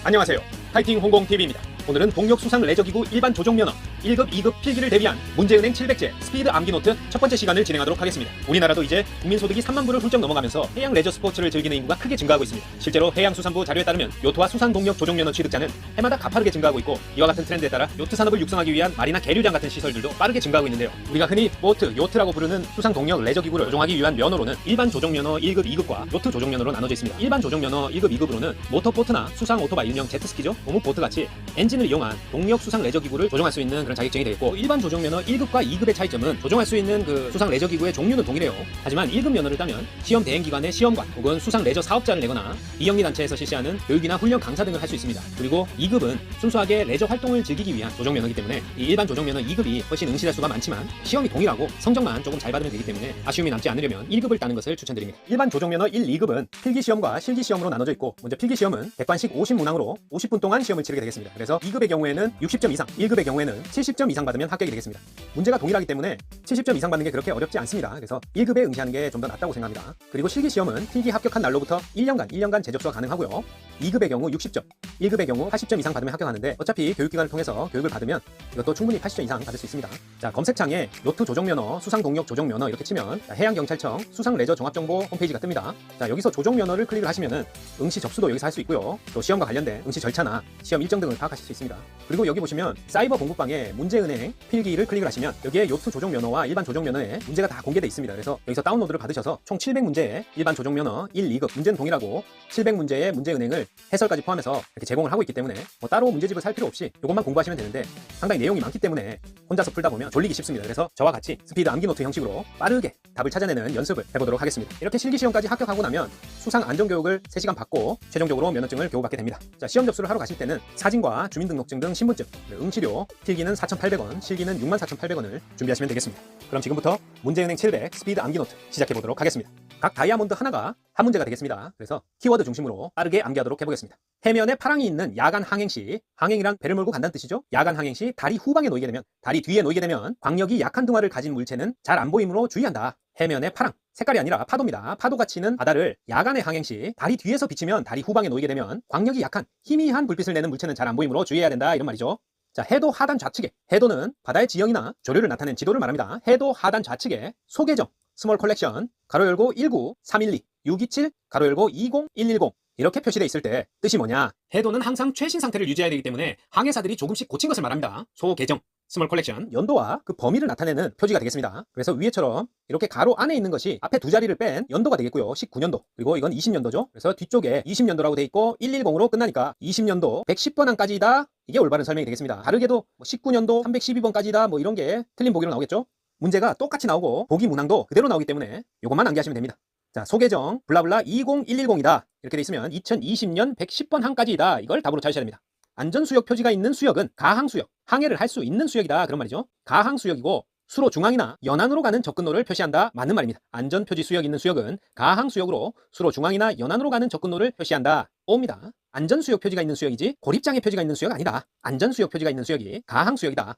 안녕하세요. 파이팅 홍공TV입니다. 오늘은 동력수상 레저기구 일반 조종면허 1급, 2급 필기를 대비한 문제은행 700제 스피드 암기노트 첫 번째 시간을 진행하도록 하겠습니다. 우리나라도 이제 국민소득이 3만 불을 훌쩍 넘어가면서 해양 레저 스포츠를 즐기는 인구가 크게 증가하고 있습니다. 실제로 해양수산부 자료에 따르면 요트와 수상동력 조종면허 취득자는 해마다 가파르게 증가하고 있고, 이와 같은 트렌드에 따라 요트 산업을 육성하기 위한 말이나 계류장 같은 시설들도 빠르게 증가하고 있는데요. 우리가 흔히 보트, 요트라고 부르는 수상동력 레저기구를 조종하기 위한 면허로는 일반 조종면허 1급, 2급과 요트 조종면허로 나눠져 있습니다. 일반 조종면허 1급, 2급으로는 모터보트나 수상 오토바이, 일명 제트스키죠, 고무보트 같이 엔진을 이용한 동력 수상 레저기구를 조종할 수 있는 그런 자격증이 되겠고, 일반 조종면허 1급과 2급의 차이점은 조종할 수 있는 그 수상 레저기구의 종류는 동일해요. 하지만 1급 면허를 따면 시험 대행기관의 시험관 혹은 수상 레저 사업자를 내거나 비영리 단체에서 실시하는 교육이나 훈련 강사 등을 할 수 있습니다. 그리고 2급은 순수하게 레저 활동을 즐기기 위한 조종면허이기 때문에 이 일반 조종면허 2급이 훨씬 응시될 수가 많지만 시험이 동일하고 성적만 조금 잘 받으면 되기 때문에 아쉬움이 남지 않으려면 1급을 따는 것을 추천드립니다. 일반 조종면허 1, 2급은 필기시험과 실기시험으로 나눠져 있고, 먼저 필기시험은 객관식 50문항으로 50분 동안 시험을 치르게 되겠습니다. 그래서 2급의 경우에는 60점 이상, 1급의 경우에는 70점 이상 받으면 합격이 되겠습니다. 문제가 동일하기 때문에 70점 이상 받는 게 그렇게 어렵지 않습니다. 그래서 1급에 응시하는 게 좀 더 낫다고 생각합니다. 그리고 실기시험은 필기 합격한 날로부터 1년간 재접수가 가능하고요. 2급의 경우 60점, 1급의 경우 80점 이상 받으면 합격하는데, 어차피 교육기관을 통해서 교육을 받으면 이것도 충분히 80점 이상 받을 수 있습니다. 자, 검색창에 요트 조종면허, 수상동력 조종면허 이렇게 치면 해양경찰청 수상레저 종합정보 홈페이지가 뜹니다. 자, 여기서 조종면허를 클릭을 하시면은 응시 접수도 여기서 할 수 있고요. 또 시험과 관련된 응시 절차나 시험 일정 등을 파악하실 수 있습니다. 그리고 여기 보시면 사이버 공부방에 문제은행 필기를 클릭을 하시면 여기에 요트 조종면허와 일반 조종면허에 문제가 다 공개되어 있습니다. 그래서 여기서 다운로드를 받으셔서 총 700문제의 일반 조종면허 1, 2급 문제는 동일하고 700문제의 문제은행을 해설까지 포함해서 이렇게 제공을 하고 있기 때문에 따로 문제집을 살 필요 없이 이것만 공부하시면 되는데, 상당히 내용이 많기 때문에 혼자서 풀다 보면 졸리기 쉽습니다. 그래서 저와 같이 스피드 암기노트 형식으로 빠르게 답을 찾아내는 연습을 해보도록 하겠습니다. 이렇게 실기시험까지 합격하고 나면 수상 안전교육을 3시간 받고 최종적으로 면허증을 교부받게 됩니다. 자, 시험 접수를 하러 가실 때는 사진과 주민등록증 등 신분증, 응시료, 필기는 4,800원, 실기는 64,800원을 준비하시면 되겠습니다. 그럼 지금부터 문제은행 700 스피드 암기노트 시작해보도록 하겠습니다. 각 다이아몬드 하나가 한 문제가 되겠습니다. 그래서 키워드 중심으로 빠르게 암기하도록 해보겠습니다. 해면에 파랑이 있는 야간 항행 시, 항행이란 배를 몰고 간다는 뜻이죠. 야간 항행 시 다리 후방에 놓이게 되면, 다리 뒤에 놓이게 되면 광력이 약한 둥아를 가진 물체는 잘 안 보이므로 주의한다. 해면에 파랑, 색깔이 아니라 파도입니다. 파도가 치는 바다를 야간에 항행 시 다리 뒤에서 비치면 다리 후방에 놓이게 되면 광력이 약한 희미한 불빛을 내는 물체는 잘 안 보이므로 주의해야 된다, 이런 말이죠. 자, 해도 하단 좌측에, 해도는 바다의 지형이나 조류를 나타낸 지도를 말합니다. 해도 하단 좌측에 소계정, 스몰 컬렉션, 가로 열고 19 312 627 가로 열고 20110 이렇게 표시되어 있을 때 뜻이 뭐냐? 해도는 항상 최신 상태를 유지해야 되기 때문에 항해사들이 조금씩 고친 것을 말합니다. 소계정, 스몰 컬렉션, 연도와 그 범위를 나타내는 표지가 되겠습니다. 그래서 위에처럼 이렇게 가로 안에 있는 것이 앞에 두 자리를 뺀 연도가 되겠고요. 19년도, 그리고 이건 20년도죠. 그래서 뒤쪽에 20년도라고 돼 있고 110으로 끝나니까 20년도 110번항까지다, 이게 올바른 설명이 되겠습니다. 다르게도 19년도 312번까지다 이런 게 틀린 보기로 나오겠죠. 문제가 똑같이 나오고 보기 문항도 그대로 나오기 때문에 이것만 암기하시면 됩니다. 자, 소계정 블라블라 20110이다 이렇게 돼 있으면 2020년 110번 항까지이다, 이걸 답으로 찾으셔야 됩니다. 안전수역 표지가 있는 수역은 가항수역, 항해를 할 수 있는 수역이다, 그런 말이죠. 가항수역이고 수로 중앙이나 연안으로 가는 접근로를 표시한다, 맞는 말입니다. 안전표지 수역 있는 수역은 가항수역으로 수로 중앙이나 연안으로 가는 접근로를 표시한다, 오입니다. 안전수역 표지가 있는 수역이지 고립장애 표지가 있는 수역 아니다. 안전수역 표지가 있는 수역이 가항수역이다.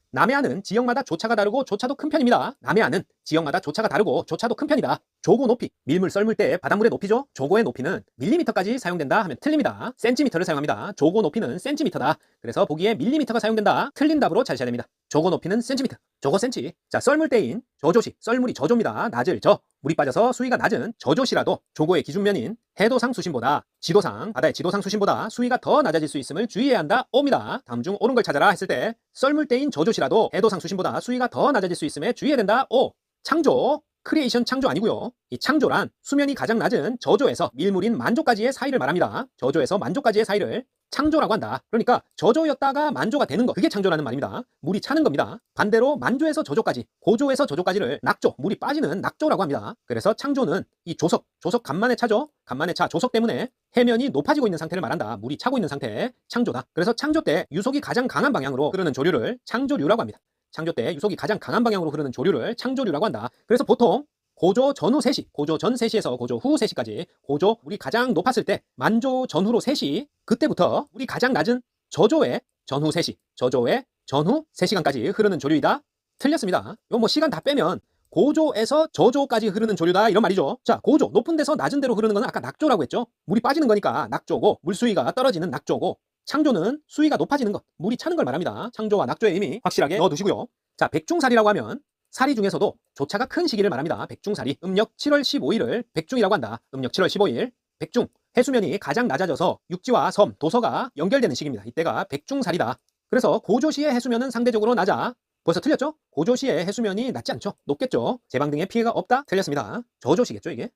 남해안은 지역마다 조차가 다르고 조차도 큰 편입니다. 남해안은 지역마다 조차가 다르고 조차도 큰 편이다. 조고 높이, 밀물 썰물 때 바닷물의 높이죠. 조고의 높이는 밀리미터까지 사용된다 하면 틀립니다. 센티미터를 사용합니다. 조고 높이는 센티미터다. 그래서 보기에 밀리미터가 사용된다, 틀린 답으로 찾으셔야 됩니다. 조고 높이는 센티미터, 조고 센치. 자, 썰물 때인 저조시, 썰물이 저조입니다. 낮을 저, 물이 빠져서 수위가 낮은 저조시라도 조고의 기준면인 해도상 수심보다, 지도상, 바다의 지도상 수심보다 수위가 더 낮아질 수 있음을 주의해야 한다, 오입니다. 다음 중 옳은 걸 찾아라 했을 때 썰물 때인 저조시라도 해도상 수심보다 수위가 더 낮아질 수 있음에 주의해야 된다, 오. 창조, 크리에이션 창조 아니고요. 이 창조란 수면이 가장 낮은 저조에서 밀물인 만조까지의 사이를 말합니다. 저조에서 만조까지의 사이를 창조라고 한다. 그러니까 저조였다가 만조가 되는 것, 그게 창조라는 말입니다. 물이 차는 겁니다. 반대로 만조에서 저조까지, 고조에서 저조까지를 낙조, 물이 빠지는 낙조라고 합니다. 그래서 창조는 이 조석 간만에 차죠. 간만에 차, 조석 때문에 해면이 높아지고 있는 상태를 말한다. 물이 차고 있는 상태, 창조다. 그래서 창조 때 유속이 가장 강한 방향으로 흐르는 조류를 창조류라고 합니다. 창조 때 유속이 가장 강한 방향으로 흐르는 조류를 창조류라고 한다. 그래서 보통 고조 전후 3시, 고조 전 3시에서 고조 후 3시까지, 고조 물이 가장 높았을 때 만조 전후로 3시, 그때부터 물이 가장 낮은 저조의 전후 3시, 저조의 전후 3시간까지 흐르는 조류이다. 틀렸습니다. 이거 시간 다 빼면 고조에서 저조까지 흐르는 조류다 이런 말이죠. 자, 고조 높은 데서 낮은 데로 흐르는 건 아까 낙조라고 했죠. 물이 빠지는 거니까 낙조고, 물 수위가 떨어지는 낙조고, 창조는 수위가 높아지는 것, 물이 차는 걸 말합니다. 창조와 낙조의 의미 확실하게 넣어두시고요. 자, 백중사리라고 하면 사리 중에서도 조차가 큰 시기를 말합니다. 백중사리, 음력 7월 15일을 백중이라고 한다. 음력 7월 15일 백중, 해수면이 가장 낮아져서 육지와 섬, 도서가 연결되는 시기입니다. 이때가 백중사리다. 그래서 고조시의 해수면은 상대적으로 낮아. 벌써 틀렸죠? 고조시의 해수면이 낮지 않죠? 높겠죠? 제방 등의 피해가 없다? 틀렸습니다. 저조시겠죠 이게?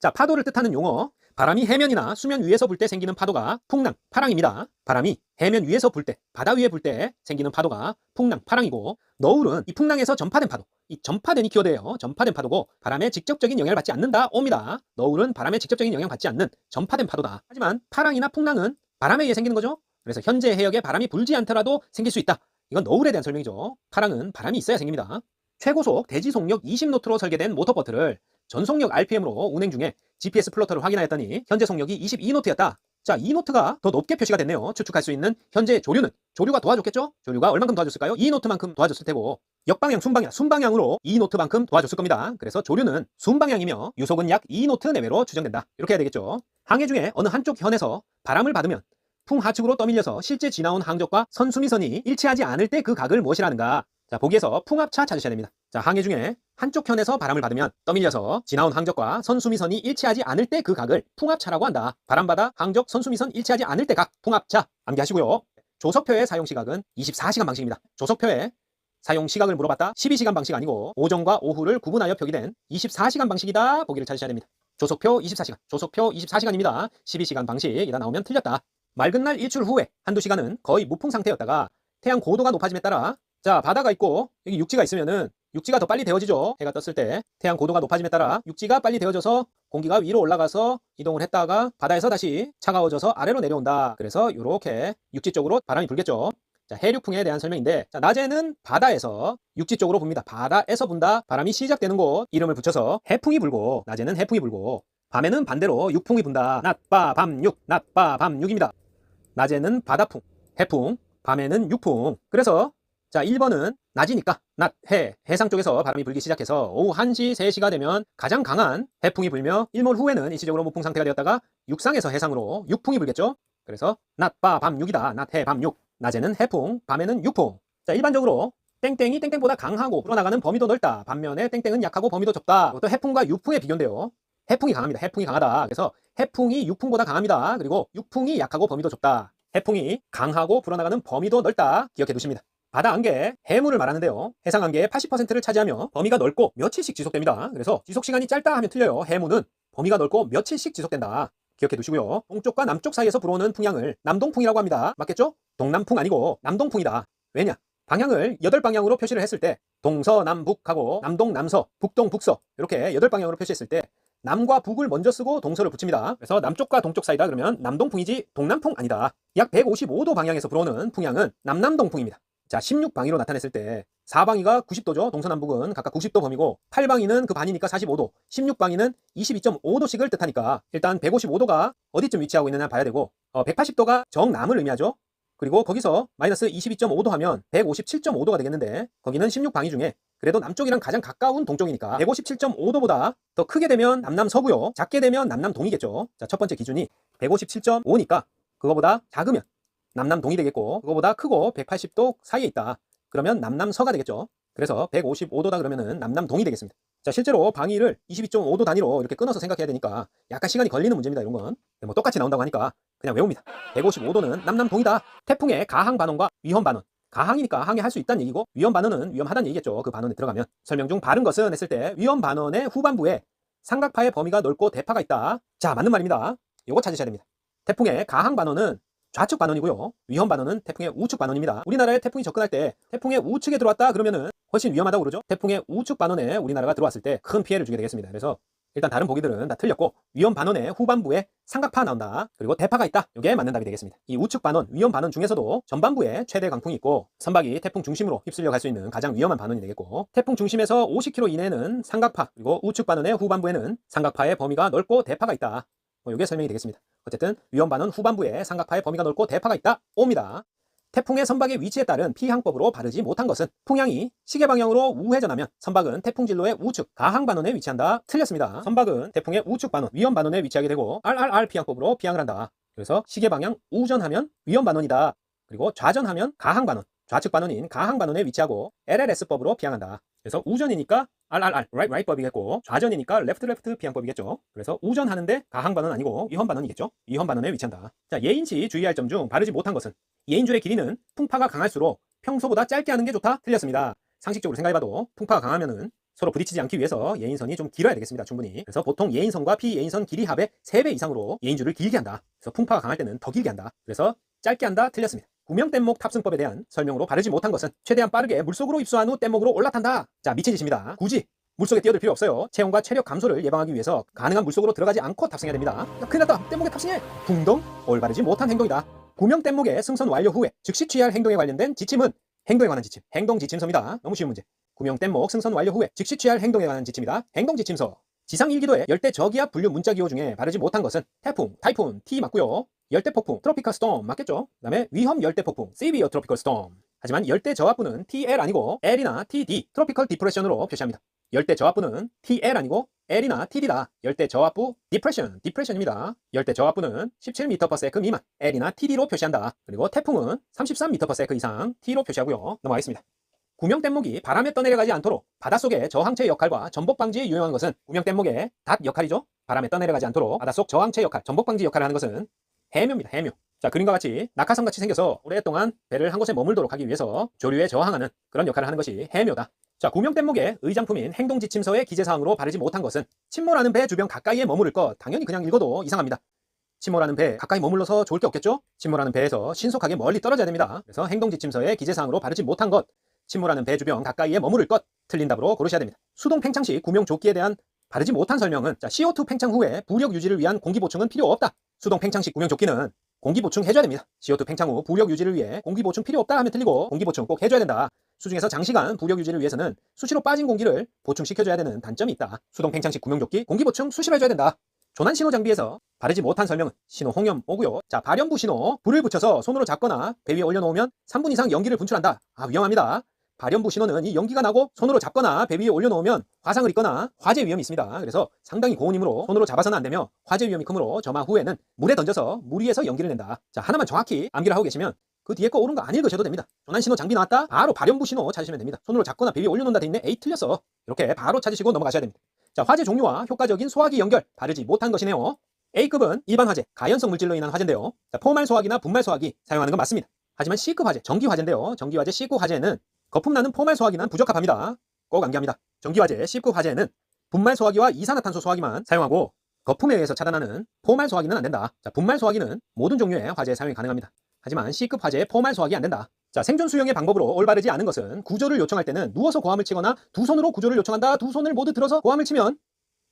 자, 파도를 뜻하는 용어, 바람이 해면이나 수면 위에서 불 때 생기는 파도가 풍랑, 파랑입니다. 바람이 해면 위에서 불 때, 바다 위에 불 때 생기는 파도가 풍랑, 파랑이고, 너울은 이 풍랑에서 전파된 파도, 이 전파된이 키워드예요. 전파된 파도고, 바람에 직접적인 영향을 받지 않는다, 옵니다. 너울은 바람에 직접적인 영향을 받지 않는 전파된 파도다. 하지만 파랑이나 풍랑은 바람에 의해 생기는 거죠. 그래서 현재 해역에 바람이 불지 않더라도 생길 수 있다. 이건 너울에 대한 설명이죠. 파랑은 바람이 있어야 생깁니다. 최고속 대지속력 20노트로 설계된 모터보트를 전속력 RPM으로 운행 중에 GPS 플로터를 확인하였더니 현재 속력이 22노트였다. 자, 2노트가 더 높게 표시가 됐네요. 추측할 수 있는 현재 조류는, 조류가 도와줬겠죠? 조류가 얼만큼 도와줬을까요? 2노트만큼 도와줬을 테고, 역방향, 순방향으로 2노트만큼 도와줬을 겁니다. 그래서 조류는 순방향이며 유속은 약 2노트 내외로 추정된다. 이렇게 해야 되겠죠. 항해 중에 어느 한쪽 현에서 바람을 받으면 풍하측으로 떠밀려서 실제 지나온 항적과 선수미선이 일치하지 않을 때 그 각을 무엇이라는가? 자, 보기에서 풍합차 찾으셔야 됩니다. 자, 항해 중에 한쪽 현에서 바람을 받으면 떠밀려서 지나온 항적과 선수미선이 일치하지 않을 때 그 각을 풍합차라고 한다. 바람바다 항적 선수미선 일치하지 않을 때 각, 풍합차. 암기하시고요. 조석표의 사용 시각은 24시간 방식입니다. 조석표의 사용 시각을 물어봤다. 12시간 방식 아니고 오전과 오후를 구분하여 표기된 24시간 방식이다. 보기를 찾으셔야 됩니다. 조석표 24시간, 조석표 24시간입니다. 12시간 방식이다 나오면 틀렸다. 맑은 날 일출 후에 한두 시간은 거의 무풍 상태였다가 태양 고도가 높아짐에 따라, 자, 바다가 있고 여기 육지가 있으면은 육지가 더 빨리 데워지죠. 해가 떴을 때 태양 고도가 높아짐에 따라 육지가 빨리 데워져서 공기가 위로 올라가서 이동을 했다가 바다에서 다시 차가워져서 아래로 내려온다. 그래서 이렇게 육지 쪽으로 바람이 불겠죠. 자, 해류풍에 대한 설명인데, 자, 낮에는 바다에서 육지 쪽으로 붑니다. 바다에서 분다. 바람이 시작되는 곳 이름을 붙여서 해풍이 불고, 낮에는 해풍이 불고, 밤에는 반대로 육풍이 분다. 낮, 바, 밤, 육, 낮, 바, 밤, 육입니다. 낮에는 바다풍, 해풍, 밤에는 육풍. 그래서 자, 1번은 낮이니까 낮, 해상 쪽에서 바람이 불기 시작해서 오후 1시, 3시가 되면 가장 강한 해풍이 불며 일몰 후에는 일시적으로 무풍 상태가 되었다가 육상에서 해상으로 육풍이 불겠죠. 그래서 낮, 바, 밤, 육이다. 낮, 해, 밤, 육. 낮에는 해풍, 밤에는 육풍. 자, 일반적으로 땡땡이 땡땡보다 강하고 불어나가는 범위도 넓다. 반면에 땡땡은 약하고 범위도 좁다. 이것도 해풍과 육풍의 비교인데요. 해풍이 강합니다. 해풍이 강하다. 그래서 해풍이 육풍보다 강합니다. 그리고 육풍이 약하고 범위도 좁다. 해풍이 강하고 불어나가는 범위도 넓다. 기억해 두십니다. 바다 안개, 해물을 말하는데요. 해상 안개의 80%를 차지하며 범위가 넓고 며칠씩 지속됩니다. 그래서 지속 시간이 짧다 하면 틀려요. 해무는 범위가 넓고 며칠씩 지속된다. 기억해 두시고요. 동쪽과 남쪽 사이에서 불어오는 풍향을 남동풍이라고 합니다. 맞겠죠? 동남풍 아니고 남동풍이다. 왜냐? 방향을 8방향으로 표시를 했을 때 동서남북하고 남동 남서, 북동 북서 이렇게 8방향으로 표시했을 때 남과 북을 먼저 쓰고 동서를 붙입니다. 그래서 남쪽과 동쪽 사이다 그러면 남동풍이지 동남풍 아니다. 약 155도 방향에서 불어오는 풍향은 남남동풍입니다. 자, 16방위로 나타냈을 때 4방위가 90도죠. 동서남북은 각각 90도 범위고 8방위는 그 반이니까 45도, 16방위는 22.5도씩을 뜻하니까 일단 155도가 어디쯤 위치하고 있느냐 봐야 되고 180도가 정남을 의미하죠. 그리고 거기서 마이너스 22.5도 하면 157.5도가 되겠는데 거기는 16방위 중에 그래도 남쪽이랑 가장 가까운 동쪽이니까 157.5도보다 더 크게 되면 남남서고요. 작게 되면 남남동이겠죠. 자, 첫 번째 기준이 157.5니까 그거보다 작으면 남남동이 되겠고 그거보다 크고 180도 사이에 있다. 그러면 남남서가 되겠죠. 그래서 155도다 그러면은 남남동이 되겠습니다. 자, 실제로 방위를 22.5도 단위로 이렇게 끊어서 생각해야 되니까 약간 시간이 걸리는 문제입니다. 이런 건 뭐 똑같이 나온다고 하니까 그냥 외웁니다. 155도는 남남동이다. 태풍의 가항 반원과 위험 반원. 가항이니까 항해할 수 있다는 얘기고 위험 반원은 위험하다는 얘기겠죠. 그 반원에 들어가면. 설명 중 바른 것은 했을 때 위험 반원의 후반부에 삼각파의 범위가 넓고 대파가 있다. 자, 맞는 말입니다. 요거 찾으셔야 됩니다. 태풍의 가항 반원은 좌측 반원이고요. 위험 반원은 태풍의 우측 반원입니다. 우리나라에 태풍이 접근할 때 태풍의 우측에 들어왔다 그러면은 훨씬 위험하다고 그러죠. 태풍의 우측 반원에 우리나라가 들어왔을 때 큰 피해를 주게 되겠습니다. 그래서 일단 다른 보기들은 다 틀렸고 위험 반원의 후반부에 삼각파 나온다. 그리고 대파가 있다. 이게 맞는 답이 되겠습니다. 이 우측 반원, 위험 반원 중에서도 전반부에 최대 강풍이 있고 선박이 태풍 중심으로 휩쓸려 갈 수 있는 가장 위험한 반원이 되겠고 태풍 중심에서 50km 이내는 삼각파, 그리고 우측 반원의 후반부에는 삼각파의 범위가 넓고 대파가 있다. 이게 설명이 되겠습니다. 어쨌든 위험 반원 후반부에 삼각파의 범위가 넓고 대파가 있다. 옵니다. 태풍의 선박의 위치에 따른 피항법으로 바르지 못한 것은 풍향이 시계 방향으로 우회전하면 선박은 태풍 진로의 우측 가항 반원에 위치한다. 틀렸습니다. 선박은 태풍의 우측 반원, 위험 반원에 위치하게 되고 RRR 피항법으로 피항을 한다. 그래서 시계 방향 우전하면 위험 반원이다. 그리고 좌전하면 가항 반원, 좌측 반원인 가항 반원에 위치하고 LLS법으로 피항한다. 그래서 우전이니까 RRR, right 법이겠고 좌전이니까 left 피항법이겠죠. 그래서 우전하는데 가항 반원 아니고 위험 반원이겠죠. 위험 반원에 위치한다. 자, 예인시 주의할 점 중 바르지 못한 것은 예인줄의 길이는 풍파가 강할수록 평소보다 짧게 하는 게 좋다. 틀렸습니다. 상식적으로 생각해봐도 풍파가 강하면은 서로 부딪히지 않기 위해서 예인선이 좀 길어야 되겠습니다. 충분히. 그래서 보통 예인선과 비예인선 길이 합의 3배 이상으로 예인줄을 길게 한다. 그래서 풍파가 강할 때는 더 길게 한다. 그래서 짧게 한다. 틀렸습니다. 구명뗏목 탑승법에 대한 설명으로 바르지 못한 것은 최대한 빠르게 물속으로 입수한 후 뗏목으로 올라탄다. 자, 미친 짓입니다. 굳이 물속에 뛰어들 필요 없어요. 체온과 체력 감소를 예방하기 위해서 가능한 물속으로 들어가지 않고 탑승해야 됩니다. 야, 큰일 났다. 뗏목에 탑승해. 붕덩 올바르지 못한 행동이다. 구명뗏목의 승선 완료 후에 즉시 취할 행동에 관련된 지침은 행동에 관한 지침, 행동지침서입니다. 너무 쉬운 문제. 구명뗏목 승선 완료 후에 즉시 취할 행동에 관한 지침이다. 행동지침서. 지상 일기도의 열대 저기압 분류 문자기호 중에 바르지 못한 것은 태풍, 타이푼, T 맞고요. 열대폭풍, 트로피컬 스톰 맞겠죠? 그 다음에 위험 열대폭풍, Severe Tropical Storm. 하지만 열대 저압부는 TL 아니고 L이나 TD, 트로피컬 디프레션으로 표시합니다. 열대 저압부는 TL 아니고 L이나 TD다. 열대 저압부 디프레션입니다. 열대 저압부는 17m/s 미만, L이나 TD로 표시한다. 그리고 태풍은 33m/s 이상, T로 표시하고요. 넘어가겠습니다. 구명뗏목이 바람에 떠내려가지 않도록 바닷속의 저항체 역할과 전복 방지에 유용한 것은 구명뗏목의 닷 역할이죠. 바람에 떠내려가지 않도록 바닷속 저항체 역할, 전복 방지 역할을 하는 것은 해묘입니다. 해묘. 자, 그림과 같이 낙하산같이 생겨서 오랫동안 배를 한 곳에 머물도록 하기 위해서 조류에 저항하는 그런 역할을 하는 것이 해묘다. 자, 구명뗏목의 의장품인 행동지침서의 기재사항으로 바르지 못한 것은 침몰하는 배 주변 가까이에 머무를 것. 당연히 그냥 읽어도 이상합니다. 침몰하는 배 가까이 머물러서 좋을 게 없겠죠? 침몰하는 배에서 신속하게 멀리 떨어져야 됩니다. 그래서 행동지침서의 기재사항으로 바르지 못한 것, 침몰하는 배 주변 가까이에 머무를 것, 틀린 답으로 고르셔야 됩니다. 수동 팽창 시 구명조끼에 대한 바르지 못한 설명은 자, CO2 팽창 후에 부력 유지를 위한 공기 보충은 필요 없다. 수동 팽창 시 구명조끼는 공기 보충 해줘야 됩니다. CO2 팽창 후 부력 유지를 위해 공기 보충 필요 없다 하면 틀리고 공기 보충 꼭 해줘야 된다. 수중에서 장시간 부력 유지를 위해서는 수시로 빠진 공기를 보충시켜줘야 되는 단점이 있다. 수동 팽창 시 구명조끼 공기 보충 수시로 해줘야 된다. 조난 신호 장비에서 바르지 못한 설명은 신호 홍염 오고요. 자, 발연부 신호 불을 붙여서 손으로 잡거나 배 위에 올려놓으면 3분 이상 연기를 분출한다. 위험합니다. 발연부 신호는 이 연기가 나고 손으로 잡거나 배 위에 올려놓으면 화상을 입거나 화재 위험이 있습니다. 그래서 상당히 고온 힘으로 손으로 잡아서는 안 되며 화재 위험이 크므로 점화 후에는 물에 던져서 물 위에서 연기를 낸다. 자, 하나만 정확히 암기를 하고 계시면 그 뒤에 거 옳은 거 안 읽으셔도 됩니다. 조난 신호 장비 나왔다? 바로 발연부 신호 찾으시면 됩니다. 손으로 잡거나 배 위에 올려놓는다 돼 있네? 에이, 틀렸어. 이렇게 바로 찾으시고 넘어가셔야 됩니다. 자, 화재 종류와 효과적인 소화기 연결 바르지 못한 것이네요. A급은 일반 화재, 가연성 물질로 인한 화재인데요. 자, 포말 소화기나 분말 소화기 사용하는 건 맞습니다. 하지만 C급 화재, 전기 화재인데요. 전기 화재 C급 화재는 거품 나는 포말 소화기는 부적합합니다. 꼭 암기합니다. 전기 화재 C급 화재는 분말 소화기와 이산화탄소 소화기만 사용하고 거품에 의해서 차단하는 포말 소화기는 안 된다. 자, 분말 소화기는 모든 종류의 화재에 사용이 가능합니다. 하지만 C급 화재에 포말 소화기 안 된다. 자, 생존 수영의 방법으로 올바르지 않은 것은 구조를 요청할 때는 누워서 고함을 치거나 두 손으로 구조를 요청한다. 두 손을 모두 들어서 고함을 치면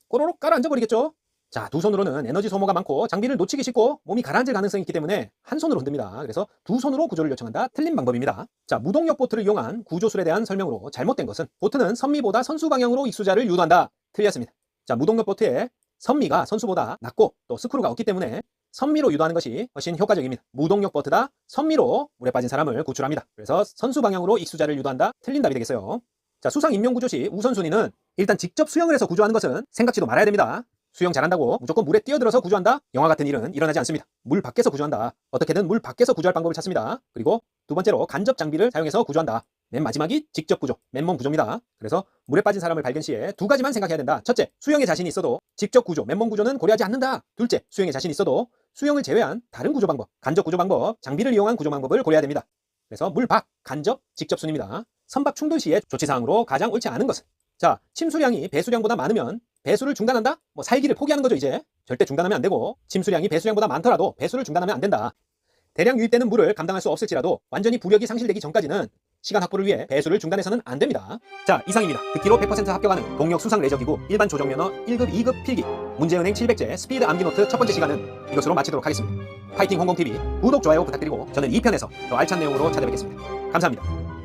꼬로록 가라앉아 버리겠죠. 자, 두 손으로는 에너지 소모가 많고 장비를 놓치기 쉽고 몸이 가라앉을 가능성이 있기 때문에 한 손으로 흔듭니다. 그래서 두 손으로 구조를 요청한다. 틀린 방법입니다. 자, 무동력 보트를 이용한 구조술에 대한 설명으로 잘못된 것은 보트는 선미보다 선수 방향으로 익수자를 유도한다. 틀렸습니다. 자, 무동력 보트의 선미가 선수보다 낮고 또 스크루가 없기 때문에 선미로 유도하는 것이 훨씬 효과적입니다. 무동력 보트다 선미로 물에 빠진 사람을 구출합니다. 그래서 선수 방향으로 익수자를 유도한다. 틀린 답이 되겠어요. 자, 수상 임용 구조 시 우선순위는 일단 직접 수영을 해서 구조하는 것은 생각지도 말아야 됩니다. 수영 잘한다고 무조건 물에 뛰어들어서 구조한다? 영화 같은 일은 일어나지 않습니다. 물 밖에서 구조한다. 어떻게든 물 밖에서 구조할 방법을 찾습니다. 그리고 두 번째로 간접 장비를 사용해서 구조한다. 맨 마지막이 직접 구조, 맨몸 구조입니다. 그래서 물에 빠진 사람을 발견 시에 두 가지만 생각해야 된다. 첫째, 수영에 자신이 있어도 직접 구조, 맨몸 구조는 고려하지 않는다. 둘째, 수영에 자신이 있어도 수영을 제외한 다른 구조 방법, 간접 구조 방법, 장비를 이용한 구조 방법을 고려해야 됩니다. 그래서 물 밖, 간접, 직접 순입니다. 선박 충돌 시에 조치사항으로 가장 옳지 않은 것은 자, 침수량이 배수량보다 많으면 배수를 중단한다? 살기를 포기하는 거죠. 이제 절대 중단하면 안 되고 침수량이 배수량보다 많더라도 배수를 중단하면 안 된다. 대량 유입되는 물을 감당할 수 없을지라도 완전히 부력이 상실되기 전까지는 시간 확보를 위해 배수를 중단해서는 안 됩니다. 자, 이상입니다. 듣기로 100% 합격하는 동력 수상 레저기구 일반 조정면허 1급 2급 필기 문제은행 700제 스피드 암기노트 첫 번째 시간은 이것으로 마치도록 하겠습니다. 파이팅 홍콩TV 구독, 좋아요 부탁드리고 저는 2편에서 더 알찬 내용으로 찾아뵙겠습니다. 감사합니다.